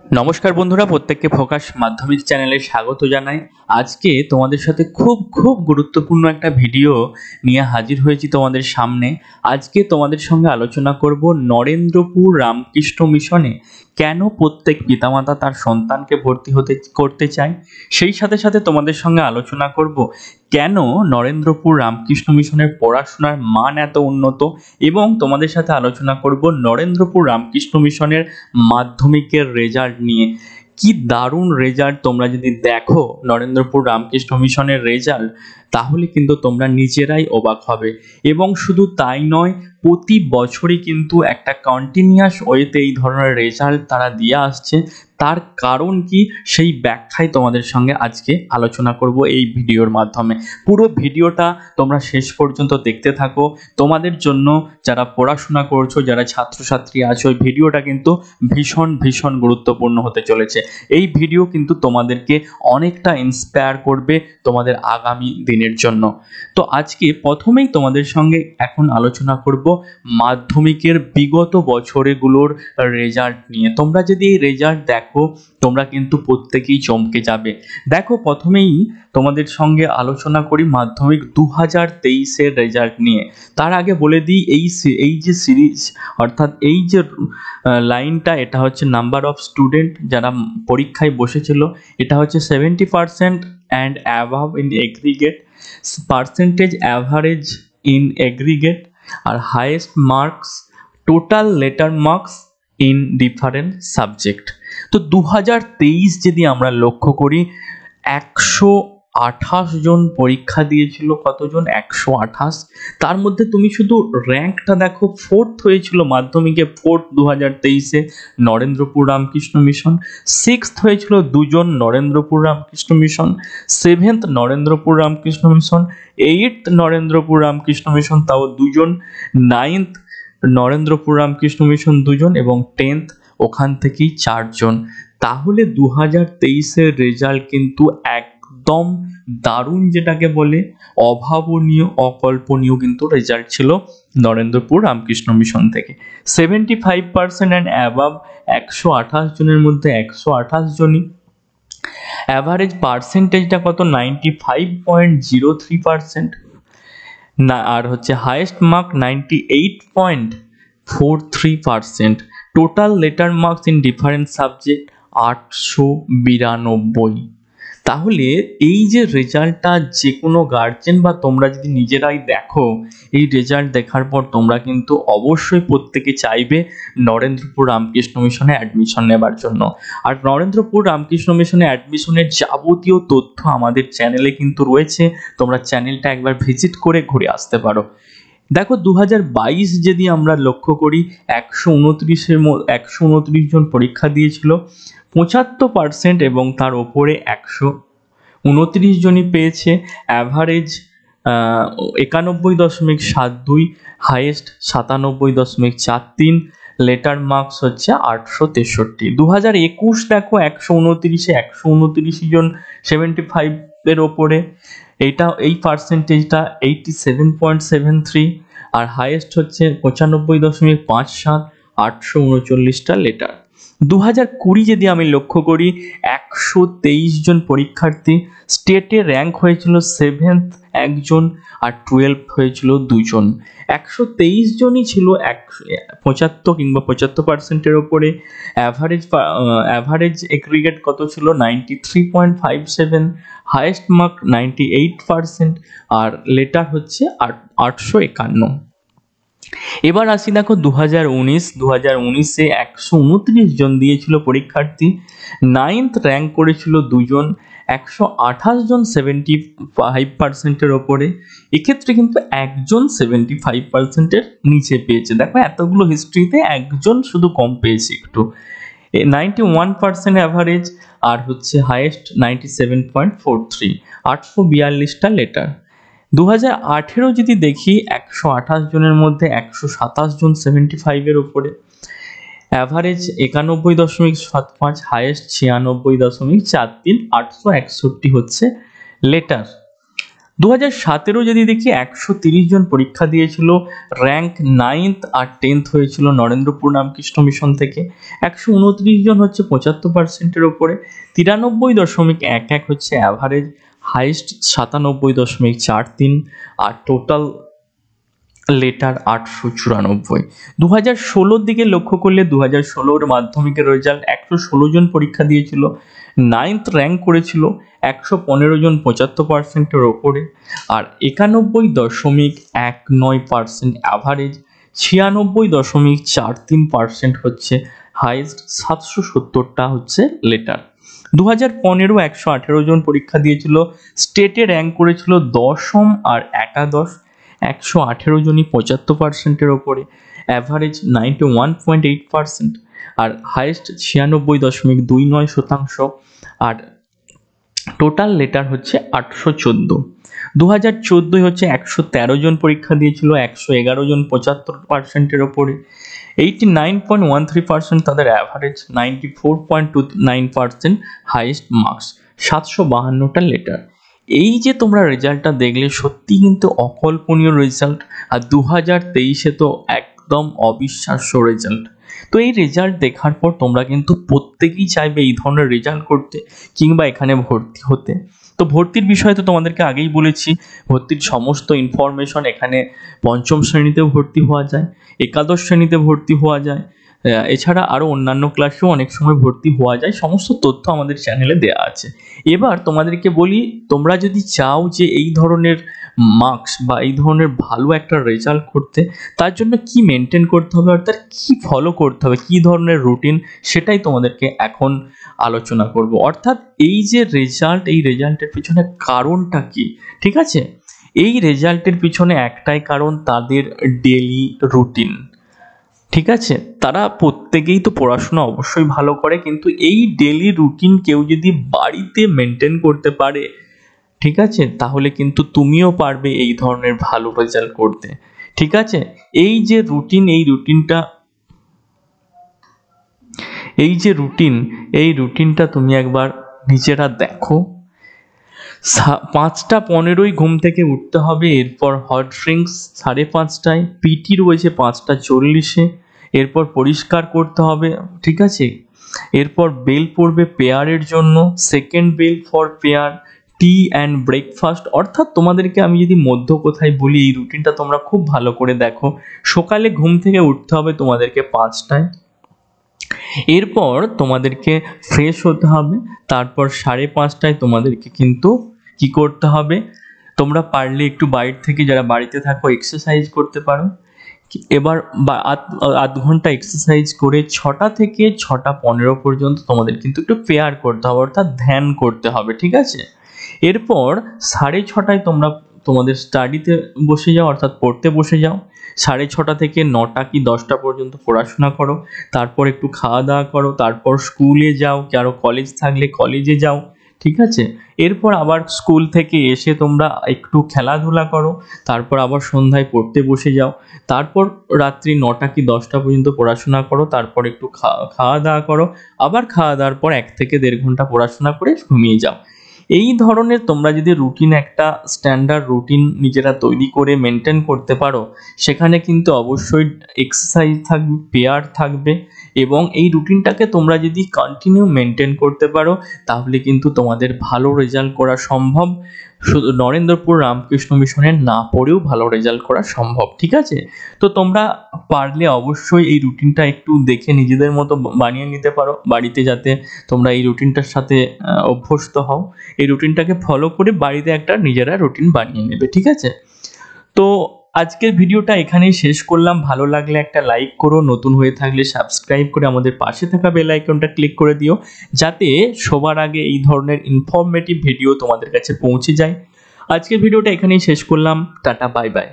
নমস্কার বন্ধুরা, প্রত্যেককে ফোকাস মাধ্যমিক চ্যানেলে স্বাগত জানাই। আজকে তোমাদের সাথে খুব গুরুত্বপূর্ণ একটা ভিডিও নিয়ে হাজির হয়েছি তোমাদের সামনে। আজকে তোমাদের সঙ্গে আলোচনা করব নরেন্দ্রপুর রামকৃষ্ণ মিশনে কেন প্রত্যেক পিতামাতা তার সন্তানকে ভর্তি করতে চায়। সেই সাথে তোমাদের সঙ্গে আলোচনা করব কেন নরেন্দ্রপুর রামকৃষ্ণ মিশনের পড়াশোনার মান এত উন্নত, এবং তোমাদের সাথে আলোচনা করব নরেন্দ্রপুর রামকৃষ্ণ মিশনের মাধ্যমিকের রেজাল্ট নিয়ে। কি দারুণ রেজাল্ট! তোমরা যদি দেখো নরেন্দ্রপুর রামকৃষ্ণ মিশনের রেজাল্ট, তাহলে কিন্তু তোমরা নিজেরাই অবাক হবে। এবং শুধু তাই নয়, প্রতি বছরই কিন্তু একটা কন্টিনিউয়াস ওয়েতে এই ধরনের রেজাল্ট তারা দিয়ে আসছে। তার কারণ কি, সেই ব্যাখ্যায় তোমাদের সঙ্গে আজকে আলোচনা করব এই ভিডিওর মাধ্যমে। পুরো ভিডিওটা তোমরা শেষ পর্যন্ত দেখতে থাকো। তোমাদের জন্য, যারা পড়াশোনা করছো, যারা ছাত্রছাত্রী আছো, এই ভিডিওটা কিন্তু ভীষণ গুরুত্বপূর্ণ হতে চলেছে। এই ভিডিও কিন্তু তোমাদেরকে অনেকটা ইন্সপায়ার করবে তোমাদের আগামী দিনের জন্য। তো আজকে প্রথমেই তোমাদের সঙ্গে এখন আলোচনা করব মাধ্যমিকের বিগত বছরগুলোর রেজাল্ট নিয়ে। তোমরা যদি এই রেজাল্ট দেখো, তোমরা কিন্তু প্রত্যেকেই চমকে যাবে। দেখো, প্রথমেই তোমাদের সঙ্গে আলোচনা করি মাধ্যমিক 2023-এর রেজাল্ট নিয়ে। তার আগে বলে দিই, এই যে সিরিজ, অর্থাৎ এই যে লাইনটা, এটা হচ্ছে নাম্বার অফ স্টুডেন্ট যারা পরীক্ষায় বসেছিল। এটা হচ্ছে 70% অ্যান্ড অ্যাভাব in aggregate, percentage average in aggregate, আর highest marks, total letter marks in different subject. তো 2023 যদি আমরা লক্ষ্য করি, 128 জন পরীক্ষা দিয়েছিল। কতজন? 128। তার মধ্যে তুমি শুধু র্যাঙ্কটা দেখো, ফোর্থ হয়েছিল মাধ্যমিকে, ফোর্থ 2023-এ নরেন্দ্রপুর রামকৃষ্ণ মিশন। সিক্সথ হয়েছিল দুজন, Narendrapur Ramakrishna mission. Seventh Narendrapur Ramakrishna mission. Eighth Narendrapur Ramakrishna mission, তাও দুজন। নাইন্থ নরেন্দ্রপুর রামকৃষ্ণ মিশন দুজন, এবং 10th ওখান থেকেই 4 জন। তাহলে 2023-এর রেজাল্ট কিন্তু একদম দারুণ, যেটাকে বলে অভাবনীয়, অকল্পনীয় কিন্তু রেজাল্ট ছিল নরেন্দ্রপুর রামকৃষ্ণ মিশন থেকে। 75% অ্যান্ড অ্যাবাভ, 128 জনের মধ্যে 128 জনই। অ্যাভারেজ পার্সেন্টেজটা কত? 95.03%। না, আর হচ্ছে highest mark 98.43%। Total letter marks in different subject 892। তাহলে এই যে রেজাল্টটা, যে কোনো গার্জেন বা তোমরা যদি নিজেরাই দেখো, এই রেজাল্ট দেখার পর তোমরা কিন্তু অবশ্যই প্রত্যেকে চাইবে নরেন্দ্রপুর রামকৃষ্ণ মিশনে অ্যাডমিশন নেবার জন্য। আর নরেন্দ্রপুর রামকৃষ্ণ মিশনে অ্যাডমিশনের যাবতীয় তথ্য আমাদের চ্যানেলে কিন্তু রয়েছে। তোমরা চ্যানেলটা একবার ভিজিট করে ঘুরে আসতে পারো। দেখো, 2022 যদি আমরা লক্ষ্য করি, 129 জন পরীক্ষা দিয়েছিল, 75% এবং তার ওপরে 129 জনই পেয়েছে। অ্যাভারেজ 91.72, হাইয়েস্ট 97.43, লেটার মার্কস হচ্ছে 863। 2021 দেখো, 129 জন 75-এর ওপরে, এই পার্সেন্টেজটা 87.73, আর হাইয়েস্ট হচ্ছে 95.57, 839টা লেটার। 2020 যদি আমি লক্ষ্য করি, 123 জন পরীক্ষার্থী, স্টেটে র্যাঙ্ক হয়েছিল 7th একজন, আর 12th হয়েছিল 2 জন। 123 জনই ছিল 75 কিংবা 75%-এর ওপরে। অ্যাভারেজ এগ্রিগেট কত ছিল? 93.57, হাইয়েস্ট মার্ক 98%, আর লেটার হচ্ছে 851। এবার আসি, দেখো 2019-এ 129 জন দিয়েছিল পরীক্ষার্থী, 9th র্যাঙ্ক করেছিল 2 জন, 128 জন 75%-এর ওপরে। এক্ষেত্রে কিন্তু একজন 75%-এর নিচে পেয়েছে। দেখো, এতগুলো হিস্ট্রিতে একজন শুধু কম পেয়েছে একটু। 91% অ্যাভারেজ, আর হচ্ছে হাইয়েস্ট 97.43, 842টা লেটার। 2018 যদি দেখি, 128 জনের মধ্যে 127 জন 75-এর উপরে, অ্যাভারেজ 91.75, হাইয়েস্ট 96.43, 861 হচ্ছে লেটার। 2017 যদি দেখি 130 জন পরীক্ষা দিয়েছিল, র্যাঙ্ক 9th আর 10th হয়েছিল নরেন্দ্রপুর রামকৃষ্ণ মিশন থেকে। 129 জন হচ্ছে 75%-এর ওপরে, 93.11 হচ্ছে অ্যাভারেজ, হাইস্ট 97.43, আর টোটাল লেটার 894। 2016 দিকে লক্ষ্য করলে 2016 মাধ্যমিকের রেজাল্ট 116 জন পরীক্ষা দিয়েছিল, 9th র্যাঙ্ক করেছিল 115 জন 75%-এর ওপরে, আর 91.19% অ্যাভারেজ, 96.43% হচ্ছে হাইস্ট, 770টা হচ্ছে লেটার। 2015 118 জন পরীক্ষা দিয়েছিল, স্টেটে র্যাঙ্ক করেছিল 10ম আর একাদশ, 118 জনই 75%-এর ওপরে, অ্যাভারেজ 91.8%, আর হাইস্ট 96.29%, আর টোটাল লেটার হচ্ছে 814। 2014 হচ্ছে 113 জন পরীক্ষা দিয়েছিল, 111 জন 75%-এর ওপরে, 89.13% তাদের অ্যাভারেজ, 94.29% হাইস্ট মার্কস, 752টা লেটার। এই যে তোমরা রেজাল্টটা দেখলে সত্যি কিন্তু অকল্পনীয় রেজাল্ট, আর 2023-এ তো একদম অবিশ্বাস্য রেজাল্ট। তো এই রেজাল্ট দেখার পর তোমরা কিন্তু প্রত্যেকেই চাইবে এই ধরনের রেজাল্ট করতে কিংবা এখানে ভর্তি হতে। তো ভর্তির বিষয়ে তো তোমাদেরকে আগেই বলেছি, ভর্তির সমস্ত ইনফরমেশন এখানে পঞ্চম শ্রেণীতেও ভর্তি হওয়া যায়, একাদশ শ্রেণীতে ভর্তি হওয়া যায়, এছাড়া আরও অন্যান্য ক্লাসেও অনেক সময় ভর্তি হওয়া যায়, সমস্ত তথ্য আমাদের চ্যানেলে দেওয়া আছে। এবার তোমাদেরকে বলি, তোমরা যদি চাও যে এই ধরনের মার্কস বা এই ধরনের ভালো একটা রেজাল্ট করতে, তার জন্য কি মেনটেন করতে হবে, অর্থাৎ কি ফলো করতে হবে, কি ধরনের রুটিন, সেটাই তোমাদেরকে এখন আলোচনা করব। অর্থাৎ এই যে রেজাল্ট, এই রেজাল্টের পিছনে কারণটা কি, ঠিক আছে? এই রেজাল্টের পিছনে একটাই কারণ, তাদের ডেলি রুটিন। ঠিক আছে, তারা প্রত্যেকেই তো পড়াশোনা অবশ্যই ভালো করে, কিন্তু এই ডেলি রুটিন কেউ যদি বাড়িতে মেনটেন করতে পারে, ঠিক আছে, তাহলে কিন্তু তুমিও পারবে এই ধরনের ভালো রেজাল্ট করতে। ঠিক আছে, এই যে রুটিন, এই রুটিনটা তুমি একবার নিজেরা দেখো। 5:15 ঘুম থেকে উঠতে হবে, এরপর হট ড্রিঙ্কস 5:30টায়, পিটি রয়েছে 5:40-এ, এরপর পরিষ্কার করতে হবে, ঠিক আছে, এরপর বেল পড়বে পেয়ারের জন্য, second bell for prayer, tea and breakfast. অর্থাৎ তোমাদেরকে আমি যদি মধ্য কোথায় বলি, এই রুটিনটা তোমরা খুব ভালো করে দেখো। সকালে ঘুম থেকে উঠতে হবে তোমাদেরকে 5টায়, এরপর তোমাদেরকে ফ্রেশ হতে হবে, তারপর 5:30টায় তোমাদেরকে কিন্তু কি করতে হবে, তোমরা পারলে একটু বাইরে থেকে যারা বাড়িতে থাকো এক্সারসাইজ করতে পারো। এবার আধ ঘন্টা এক্সারসাইজ করে 6টা থেকে 6:15 পর্যন্ত তোমাদের কিন্তু একটু প্রেয়ার করতে হবে, অর্থাৎ ধ্যান করতে হবে, ঠিক আছে। এরপর 6:30টায় তোমরা তোমাদের স্টাডিতে বসে যাও, অর্থাৎ পড়তে বসে যাও। 6:30 থেকে 9টা কি 10টা পর্যন্ত পড়াশোনা করো, তারপর একটু খাওয়া দাওয়া করো, তারপর স্কুলে যাও, কারো কলেজ থাকলে কলেজে যাও, ঠিক আছে। এরপর আবার স্কুল থেকে এসে তোমরা একটু খেলাধুলা করো, তারপর আবার সন্ধ্যায় পড়তে বসে যাও, তারপর রাত্রি 9টা কি 10টা পর্যন্ত পড়াশোনা করো, তারপর একটু খাওয়া দাওয়া করো, আবার খাওয়া দাওয়ার পর 1 থেকে 1.5 ঘন্টা পড়াশোনা করে ঘুমিয়ে যাও। এই ধরনের তোমরা যদি রুটিন, একটা স্ট্যান্ডার্ড রুটিন নিজেরা তৈরি করে মেনটেন করতে পারো, সেখানে কিন্তু অবশ্যই এক্সারসাইজ থাকবে, পেয়ার থাকবে, এবং এই রুটিনটাকে তোমরা যদি কন্টিনিউ মেনটেন করতে পারো, তাহলে কিন্তু তোমাদের ভালো রেজাল্ট করা সম্ভব। শুধু নরেন্দ্রপুর রামকৃষ্ণ মিশনে না পড়েও ভালো রেজাল্ট করা সম্ভব, ঠিক আছে। তো তোমরা পারলে অবশ্যই এই রুটিনটা একটু দেখে নিজেদের মতো বানিয়ে নিতে পারো বাড়িতে, যাতে তোমরা এই রুটিনটার সাথে অভ্যস্ত হও। এই রুটিনটাকে ফলো করে বাড়িতে একটা নিজেরা রুটিন বানিয়ে নেবে, ঠিক আছে। তো আজকের ভিডিওটা এখানেই শেষ করলাম। ভালো লাগলে একটা লাইক করো, নতুন হয়ে থাকলে সাবস্ক্রাইব করে আমাদের পাশে থাকা বেল আইকনটা ক্লিক করে দিও, যাতে সবার আগে এই ধরনের ইনফরমেটিভ ভিডিও তোমাদের কাছে পৌঁছে যায়। আজকের ভিডিওটা এখানেই শেষ করলাম। Tata, bye bye.